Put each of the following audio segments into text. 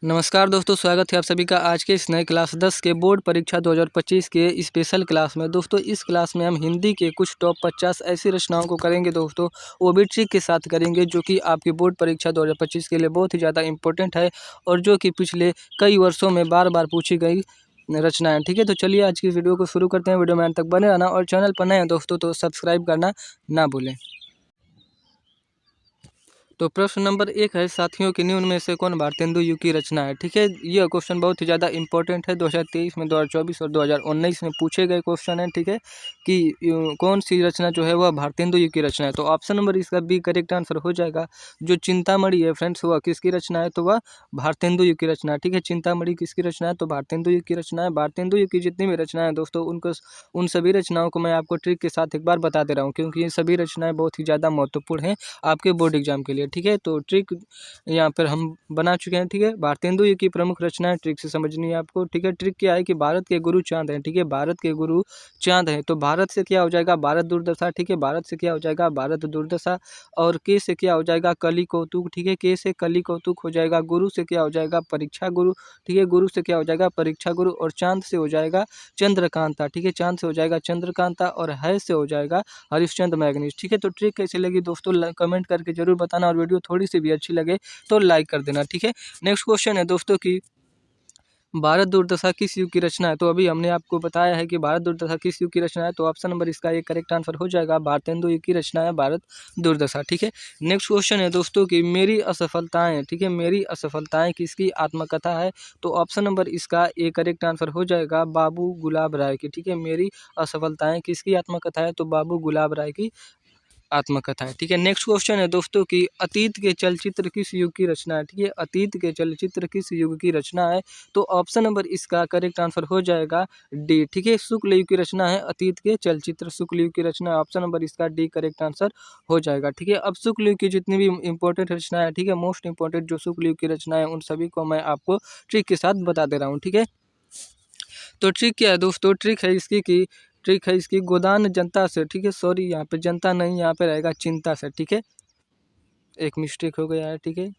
नमस्कार दोस्तों, स्वागत है आप सभी का आज के इस नए क्लास 10 के बोर्ड परीक्षा 2025 के स्पेशल क्लास में। दोस्तों इस क्लास में हम हिंदी के कुछ टॉप 50 ऐसी रचनाओं को करेंगे दोस्तों, वो भी ट्रिक के साथ करेंगे जो कि आपकी बोर्ड परीक्षा 2025 के लिए बहुत ही ज़्यादा इंपॉर्टेंट है और जो कि पिछले कई वर्षों में बार बार पूछी गई रचनाएँ। ठीक है, तो चलिए आज की वीडियो को शुरू करते हैं। वीडियो में अंत तक बने रहना और चैनल पर नए हैं दोस्तों तो सब्सक्राइब करना ना भूलें। तो प्रश्न नंबर 1 है, साथियों की निम्न में से कौन भारतेंदु युग की रचना है। ठीक है, यह क्वेश्चन बहुत ही ज़्यादा इंपॉर्टेंट है। 2023 में, 2024 और 2019 में पूछे गए क्वेश्चन है। ठीक है, कि कौन सी रचना जो है वह भारतेंदु युग की रचना है। तो ऑप्शन नंबर इसका बी करेक्ट आंसर हो जाएगा। जो चिंतामणि है फ्रेंड्स, वह किसकी रचना है, तो वह भारतेंदु युग की रचना है। ठीक है, चिंतामणि किसकी रचना है, तो भारतेंदु युग की रचना है। भारतेंदु युग की जितनी भी रचनाएं हैं दोस्तों, उन सभी रचनाओं को मैं आपको ट्रिक के साथ एक बार बता दे रहा हूँ, क्योंकि ये सभी रचनाएं बहुत ही ज़्यादा महत्वपूर्ण हैं आपके बोर्ड एग्जाम के लिए। ठीक है, तो ट्रिक यहाँ पर हम बना चुके हैं। ठीक है, भारतेंदु युग की प्रमुख रचनाएं ट्रिक से समझनी है आपको। ठीक है, ट्रिक क्या है कि भारत के गुरु चांद हैं। ठीक है, भारत के गुरु चांद हैं, तो भारत से क्या हो जाएगा, भारत दुर्दशा। ठीक है, भारत से क्या हो जाएगा, भारत दुर्दशा। और के से क्या हो जाएगा, कली कौतुक। ठीक है, के से कली कौतुक हो जाएगा। गुरु से क्या हो जाएगा, परीक्षा गुरु। ठीक है, गुरु से क्या हो जाएगा, परीक्षा गुरु। और चांद से हो जाएगा चंद्रकांता। ठीक है, चांद से हो जाएगा चंद्रकांता। और है से हो जाएगा हरिश्चंद्र मैग्नीज। ठीक है, तो ट्रिक कैसी लगी दोस्तों कमेंट करके जरूर बताना और वीडियो थोड़ी सी भी अच्छी लगे तो लाइक कर देना। ठीक है, नेक्स्ट क्वेश्चन है दोस्तों कि भारत दुर्दशा किस युग की रचना है। तो अभी हमने आपको बताया है कि भारत दुर्दशा किस युग की रचना है, तो ऑप्शन नंबर इसका एक करेक्ट आंसर हो जाएगा। भारतेंदु युग की रचना है भारत दुर्दशा। ठीक है, नेक्स्ट क्वेश्चन है दोस्तों कि मेरी असफलताएं। ठीक है, मेरी असफलताएं किसकी आत्मकथा है, तो ऑप्शन नंबर इसका एक करेक्ट आंसर हो जाएगा, बाबू गुलाब राय की। ठीक है, मेरी असफलताएं किसकी आत्मकथा है, तो बाबू गुलाब राय की आत्मकथा है। ठीक है, नेक्स्ट क्वेश्चन है दोस्तों कि अतीत के चलचित्र किस युग की रचना है। ठीक है, अतीत के चलचित्र किस युग की रचना है, तो ऑप्शन नंबर इसका करेक्ट आंसर हो जाएगा डी। ठीक है, शुक्ल युग की रचना है अतीत के चलचित्र, शुक्ल युग की रचना है। ऑप्शन नंबर इसका डी करेक्ट आंसर हो जाएगा। ठीक है, अब शुक्ल युग की जितनी भी इंपॉर्टेंट रचना है, ठीक है, मोस्ट इंपॉर्टेंट जो शुक्ल युग की रचना है, उन सभी को मैं आपको ट्रिक के साथ बता दे रहा हूँ। ठीक है, तो ट्रिक क्या है दोस्तों, ट्रिक है इसकी गोदान जनता से। ठीक है, सॉरी यहाँ पे जनता नहीं, यहाँ पे रहेगा चिंता से। ठीक है, एक मिस्टेक हो गया है। ठीक है,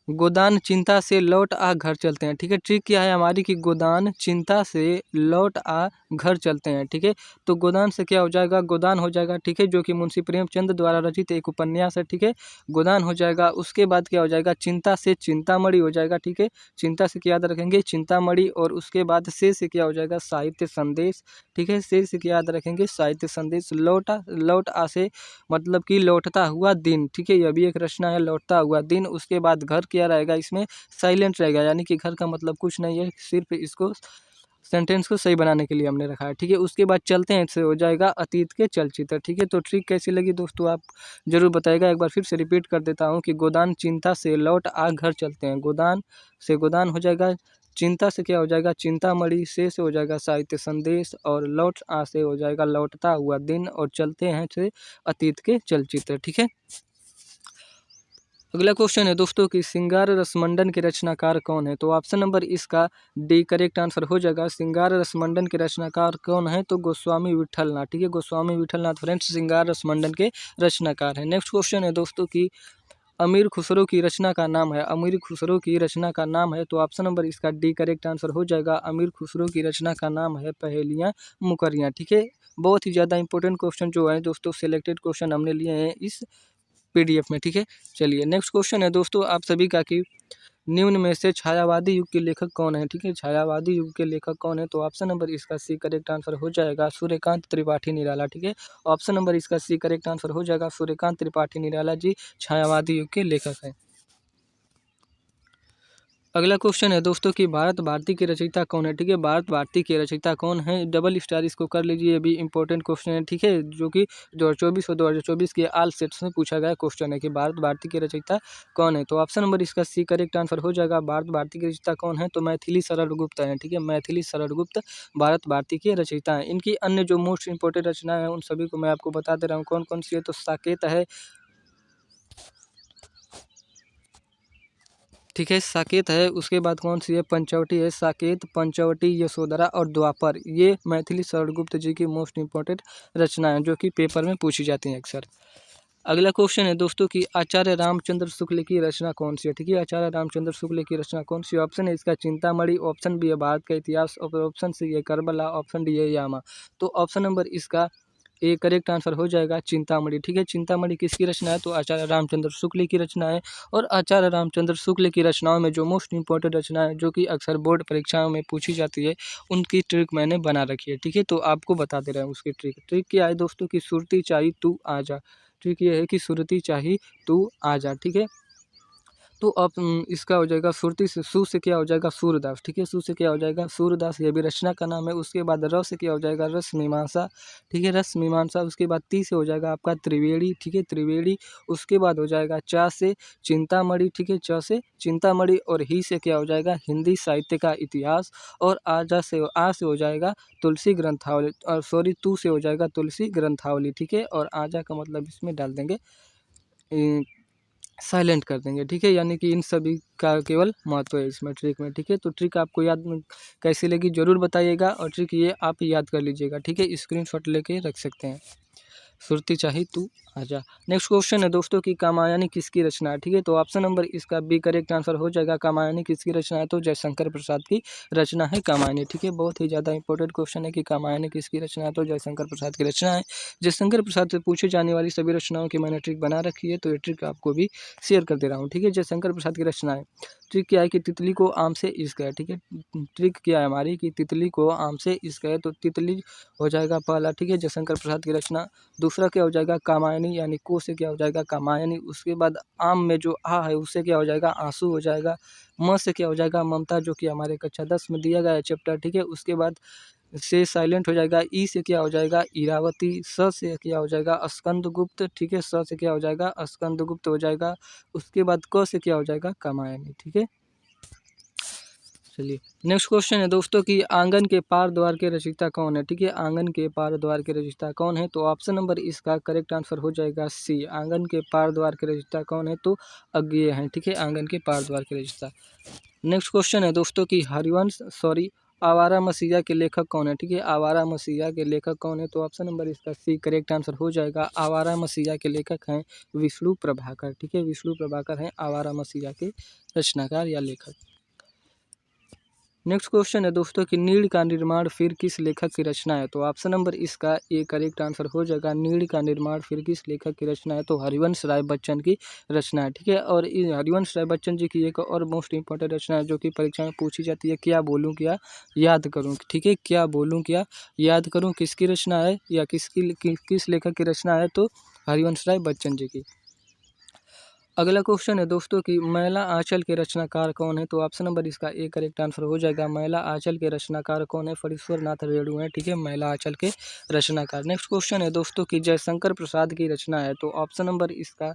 गोदान चिंता से लौट आ घर चलते हैं। ठीक है, ट्रिक क्या है हमारी कि गोदान चिंता से लौट आ घर चलते हैं। ठीक है, तो गोदान से क्या हो जाएगा, गोदान हो जाएगा। ठीक है, जो कि मुंशी प्रेमचंद द्वारा रचित एक उपन्यास है। ठीक है, गोदान हो जाएगा। उसके बाद क्या हो जाएगा, चिंता से चिंतामणि हो जाएगा। ठीक है, चिंता से क्या याद रखेंगे, चिंतामणि। और उसके बाद से क्या हो जाएगा, साहित्य संदेश। ठीक है, से क्या याद रखेंगे, साहित्य संदेश। लौट आ से मतलब कि लौटता हुआ दिन। ठीक है, यह भी एक रचना है, लौटता हुआ दिन। उसके बाद घर क्या रहेगा, इसमें साइलेंट रहेगा, यानी कि घर का मतलब कुछ नहीं है, सिर्फ इसको सेंटेंस को सही बनाने के लिए हमने रखा है। ठीक है, उसके बाद चलते हैं से हो जाएगा अतीत के चलचित्र। ठीक है, तो ट्रिक कैसी लगी दोस्तों आप जरूर बताएगा। एक बार फिर से रिपीट कर देता हूँ कि गोदान चिंता से लौट आ घर चलते हैं। गोदान से गोदान हो जाएगा, चिंता से क्या हो जाएगा, चिंतामणि। से हो जाएगा साहित्य संदेश। और लौट आ से हो जाएगा लौटता हुआ दिन। और चलते हैं से अतीत के चलचित्र। ठीक है, अगला क्वेश्चन है दोस्तों कि श्रृंगार रसमंडन के रचनाकार कौन है, तो ऑप्शन नंबर इसका डी करेक्ट आंसर हो जाएगा। श्रृंगार रसमंडन के रचनाकार कौन है, तो गोस्वामी विठलनाथ। ठीक है, गोस्वामी विठलनाथ फ्रेंड्स श्रृंगार रसमंडन के रचनाकार हैं। नेक्स्ट क्वेश्चन है दोस्तों कि अमीर खुसरो की रचना का नाम है। अमीर खुसरो की रचना का नाम है, तो ऑप्शन नंबर इसका डी करेक्ट आंसर हो जाएगा। अमीर खुसरो की रचना का नाम है पहेलियाँ मुकर्रियाँ। ठीक है, बहुत ही ज़्यादा इंपॉर्टेंट क्वेश्चन जो है दोस्तों, सिलेक्टेड क्वेश्चन हमने लिए हैं इस पीडीएफ में। ठीक है, चलिए नेक्स्ट क्वेश्चन है दोस्तों आप सभी का कि निम्न में से छायावादी युग के लेखक कौन है। ठीक है, छायावादी युग के लेखक कौन है, तो ऑप्शन नंबर इसका सी करेक्ट आंसर हो जाएगा, सूर्यकांत त्रिपाठी निराला। ठीक है, ऑप्शन नंबर इसका सी करेक्ट आंसर हो जाएगा, सूर्यकांत त्रिपाठी निराला जी छायावादी युग के लेखक हैं। अगला क्वेश्चन है दोस्तों कि भारत भारती के रचयिता कौन है। ठीक है, भारत भारती के रचयिता कौन है, डबल स्टार इसको कर लीजिए, ये भी इंपॉर्टेंट क्वेश्चन है। ठीक है, जो कि 2024 और 2024 के आल सेट्स में पूछा गया क्वेश्चन है कि भारत भारती के रचयिता कौन है, तो ऑप्शन नंबर इसका सी करेक्ट आंसर हो जाएगा। भारत भारती के रचयिता कौन है, तो मैथिली शरण गुप्त हैं। ठीक है, मैथिली शरण गुप्त भारत भारती के रचयिता हैं। इनकी अन्य जो मोस्ट इंपॉर्टेंट रचना है उन सभी को मैं आपको बता दे रहा हूँ कौन कौन सी है, तो साकेत है। ठीक है, साकेत है। उसके बाद कौन सी है, पंचवटी है। साकेत, पंचवटी, यशोधरा और द्वापर, ये मैथिली शरणगुप्त जी की मोस्ट इंपॉर्टेंट रचना है जो कि पेपर में पूछी जाती हैं अक्सर। अगला क्वेश्चन है दोस्तों कि आचार्य रामचंद्र शुक्ल की रचना कौन सी है। ठीक है, आचार्य रामचंद्र शुक्ल की रचना कौन सी है। ऑप्शन है इसका चिंतामणि, ऑप्शन बी है भारत का इतिहास, और ऑप्शन सी है करबला, ऑप्शन डी है यामा। तो ऑप्शन नंबर इसका ए करेक्ट आंसर हो जाएगा चिंतामणि। ठीक है, चिंतामणि किसकी रचना है, तो आचार्य रामचंद्र शुक्ल की रचना है। और आचार्य रामचंद्र शुक्ल की रचनाओं में जो मोस्ट इंपॉर्टेंट रचना है, जो कि अक्सर बोर्ड परीक्षाओं में पूछी जाती है, उनकी ट्रिक मैंने बना रखी है। ठीक है, तो आपको बता दे रहा हूँ उसकी ट्रिक क्या है दोस्तों की सुरती चाही तू आजा। ट्रिक ये है कि सुरती चाही तू आजा। ठीक है, तो अब इसका हो जाएगा सुरती से सु से क्या हो जाएगा सूरदास। ठीक है, सु से क्या हो जाएगा सूरदास, ये भी रचना का नाम है। उसके बाद र से क्या हो जाएगा रस मीमांसा। ठीक है, रस मीमांसा। उसके बाद ती से हो जाएगा आपका त्रिवेणी। ठीक है, त्रिवेणी। उसके बाद हो जाएगा चा से चिंतामणि। ठीक है, च से चिंतामणि। और ही से क्या हो जाएगा हिंदी साहित्य का इतिहास। और आ से हो जाएगा तुलसी ग्रंथावली, और सॉरी तू से हो जाएगा तुलसी ग्रंथावली। ठीक है, और आजा का मतलब इसमें डाल देंगे साइलेंट कर देंगे। ठीक है, यानी कि इन सभी का केवल महत्व है इसमें ट्रिक में। ठीक है, तो ट्रिक आपको याद कैसी लगी जरूर बताइएगा, और ट्रिक ये आप याद कर लीजिएगा। ठीक है, स्क्रीनशॉट लेके रख सकते हैं। सुरती चाही तू आजा। नेक्स्ट क्वेश्चन है दोस्तों कि कामायनी किसकी रचना है। ठीक है, तो ऑप्शन नंबर इसका बी करेक्ट आंसर हो जाएगा। कामायनी किसकी रचना है, तो जयशंकर प्रसाद की रचना है कामायनी। ठीक है, बहुत ही ज़्यादा इंपॉर्टेंट क्वेश्चन है कि कामायनी किसकी रचना है, तो जयशंकर प्रसाद की रचना है। जयशंकर प्रसाद से पूछे जाने वाली सभी रचनाओं की मैंने ट्रिक बना रखी है, तो ये ट्रिक आपको भी शेयर कर दे रहा हूँ। ठीक है, जयशंकर प्रसाद की रचना है। ट्रिक क्या है कि तितली को आम से इश्क है। ठीक है, ट्रिक क्या है हमारी कि तितली को आम से इश्क है, तो तितली हो जाएगा पहला। ठीक है, जयशंकर प्रसाद की रचना। दूसरा क्या हो जाएगा कामायनी, यानी को से क्या हो जाएगा कामायनी। उसके बाद आम में जो आ है उससे क्या हो जाएगा आंसू हो जाएगा। म से क्या हो जाएगा ममता, जो कि हमारे कक्षा 10 में दिया गया है चैप्टर। ठीक है, उसके बाद से साइलेंट हो जाएगा। ई से क्या हो जाएगा इरावती। स से क्या हो जाएगा स्कंदगुप्त। ठीक है, स से क्या हो जाएगा स्कंदगुप्त हो जाएगा। उसके बाद क से क्या हो जाएगा कामायनी। ठीक है, चलिए नेक्स्ट क्वेश्चन है दोस्तों कि आंगन के पार द्वार के रचयिता कौन है। ठीक है, आंगन के पार द्वार के रचयिता कौन है, तो ऑप्शन नंबर इसका करेक्ट आंसर हो जाएगा सी। आंगन के पार द्वार के रचयिता कौन है, तो अज्ञेय हैं। ठीक है, आंगन के पार द्वार के रचयिता। नेक्स्ट क्वेश्चन है दोस्तों कि आवारा मसीहा के लेखक कौन है। ठीक है, आवारा मसीहा के लेखक कौन है, तो ऑप्शन नंबर इसका सी करेक्ट आंसर हो जाएगा। आवारा मसीहा के लेखक हैं विष्णु प्रभाकर। ठीक है, विष्णु प्रभाकर हैं आवारा मसीहा के रचनाकार या लेखक। नेक्स्ट क्वेश्चन है दोस्तों कि नीड़ का निर्माण फिर किस लेखक की रचना है, तो ऑप्शन नंबर इसका ए करेक्ट आंसर हो जाएगा। नीड़ का निर्माण फिर किस लेखक की रचना है, तो हरिवंश राय बच्चन की रचना है। ठीक है, और हरिवंश राय बच्चन जी की एक और मोस्ट इंपॉर्टेंट रचना है जो कि परीक्षा में पूछी जाती है, क्या बोलूँ क्या याद करूँ। ठीक है, क्या बोलूँ क्या याद करूँ किसकी रचना है, या किस लेखक की रचना है, तो हरिवंश राय बच्चन जी की। अगला क्वेश्चन है दोस्तों कि मैला आंचल के रचनाकार कौन है, तो ऑप्शन नंबर इसका ए करेक्ट आंसर हो जाएगा। मैला आंचल के रचनाकार कौन है, फणीश्वर नाथ रेणु है। ठीक है, मैला आंचल के रचनाकार। नेक्स्ट क्वेश्चन है दोस्तों कि जयशंकर प्रसाद की रचना है, तो ऑप्शन नंबर इसका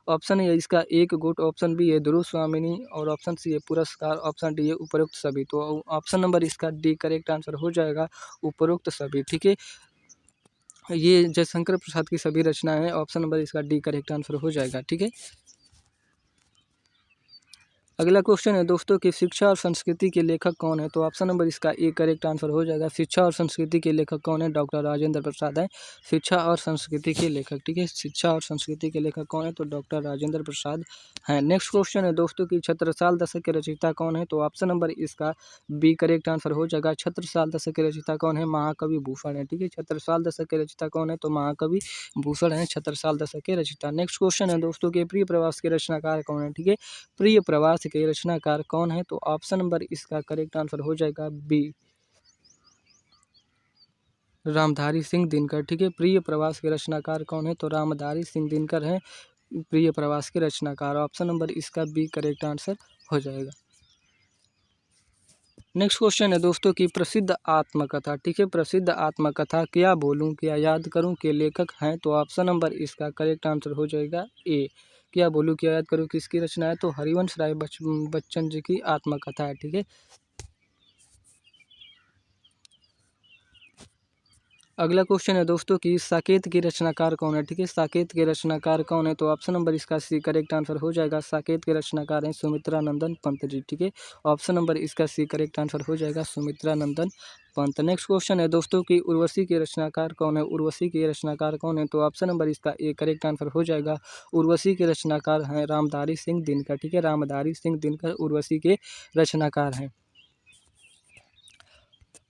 ऑप्शन है इसका एक गुट, ऑप्शन बी है ध्रुव स्वामिनी, और ऑप्शन सी है पुरस्कार, ऑप्शन डी है उपरोक्त सभी। तो ऑप्शन नंबर इसका डी करेक्ट आंसर हो जाएगा उपरोक्त सभी। ठीक है, ये जयशंकर प्रसाद की सभी रचनाएं हैं। ऑप्शन नंबर इसका डी करेक्ट आंसर हो जाएगा। ठीक है, अगला क्वेश्चन है दोस्तों कि शिक्षा और संस्कृति के लेखक कौन है, तो ऑप्शन नंबर इसका ए करेक्ट आंसर हो जाएगा। शिक्षा और संस्कृति के लेखक कौन है, डॉक्टर राजेंद्र प्रसाद हैं शिक्षा और संस्कृति के लेखक। ठीक है, शिक्षा और संस्कृति के लेखक कौन है, तो डॉक्टर राजेंद्र प्रसाद हैं। नेक्स्ट क्वेश्चन है दोस्तों कि छत्रसाल दशक के रचयिता कौन है, तो ऑप्शन नंबर इसका बी करेक्ट आंसर हो जाएगा। छत्रसाल दशक के रचयिता कौन है, महाकवि भूषण है। ठीक है, छत्रसाल दशक के रचयिता कौन है, तो महाकवि भूषण है छत्रसाल दशक के रचयिता। नेक्स्ट क्वेश्चन है दोस्तों कि प्रिय प्रवास के रचनाकार कौन है। ठीक है, प्रिय प्रवास के रचनाकार कौन है, तो ऑप्शन नंबर इसका करेक्ट आंसर हो जाएगा बी रामधारी सिंह दिनकर। ठीक है, प्रिय प्रवास के रचनाकार कौन है, तो रामधारी सिंह दिनकर हैं प्रिय प्रवास के रचनाकार। ऑप्शन नंबर इसका बी करेक्ट आंसर हो जाएगा। नेक्स्ट क्वेश्चन है दोस्तों कि प्रसिद्ध आत्मकथा। ठीक है, प्रसिद्ध आत्मकथा क्या बोलूं क्या याद करूं के लेखक हैं, तो ऑप्शन नंबर इसका करेक्ट आंसर हो जाएगा ए। क्या बोलूं क्या याद करूं किसकी रचना है, तो हरिवंश राय बच्चन जी की आत्मकथा है। ठीक है, अगला क्वेश्चन है दोस्तों कि साकेत के रचनाकार कौन है। ठीक है, साकेत के रचनाकार कौन है, तो ऑप्शन नंबर इसका सी करेक्ट आंसर हो जाएगा। साकेत के रचनाकार हैं सुमित्रा नंदन पंत जी। ठीक है, ऑप्शन नंबर इसका सी करेक्ट आंसर हो जाएगा, सुमित्रा नंदन पंत। नेक्स्ट क्वेश्चन है दोस्तों कि उर्वशी के रचनाकार कौन है। उर्वशी के रचनाकार कौन है, तो ऑप्शन नंबर इसका ए करेक्ट आंसर हो जाएगा। उर्वशी के रचनाकार हैं रामधारी सिंह दिनकर। ठीक है, रामधारी सिंह दिनकर उर्वशी के रचनाकार हैं।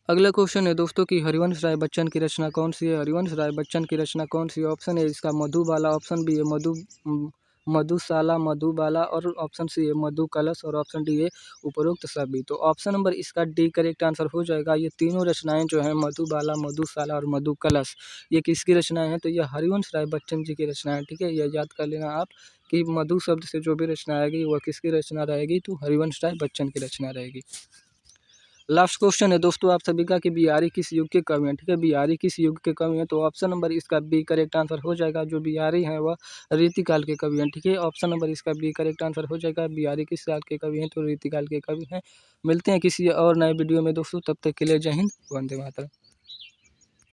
अगला क्वेश्चन है दोस्तों कि हरिवंश राय बच्चन की रचना कौन सी है। हरिवंश राय बच्चन की रचना कौन सी है। ऑप्शन है इसका मधुबाला, ऑप्शन बी है मधुशाला मधुबाला और ऑप्शन सी है मधु कलश और ऑप्शन डी है उपरोक्त सभी। तो ऑप्शन नंबर इसका डी करेक्ट आंसर हो जाएगा। ये तीनों रचनाएं जो हैं मधुबाला मधुशाला और मधु कलश, ये किसकी रचनाएं हैं, तो ये हरिवंश राय बच्चन जी की रचनाएं। ठीक है, यह याद कर लेना आप कि मधु शब्द से जो भी रचना आएगी वह किसकी रचना रहेगी, तो हरिवंश राय बच्चन की रचना रहेगी। लास्ट क्वेश्चन है दोस्तों आप सभी का कि बिहारी किस युग के कवि हैं। ठीक है, बिहारी किस युग के कवि हैं, तो ऑप्शन नंबर इसका बी करेक्ट आंसर हो जाएगा। जो बिहारी हैं वह रीतिकाल के कवि हैं। ठीक है, ऑप्शन नंबर इसका बी करेक्ट आंसर हो जाएगा। बिहारी किस काल के कवि हैं, तो रीतिकाल के कवि हैं। मिलते हैं किसी और नए वीडियो में दोस्तों, तब तक के लिए जय हिंद, वंदे मातरम।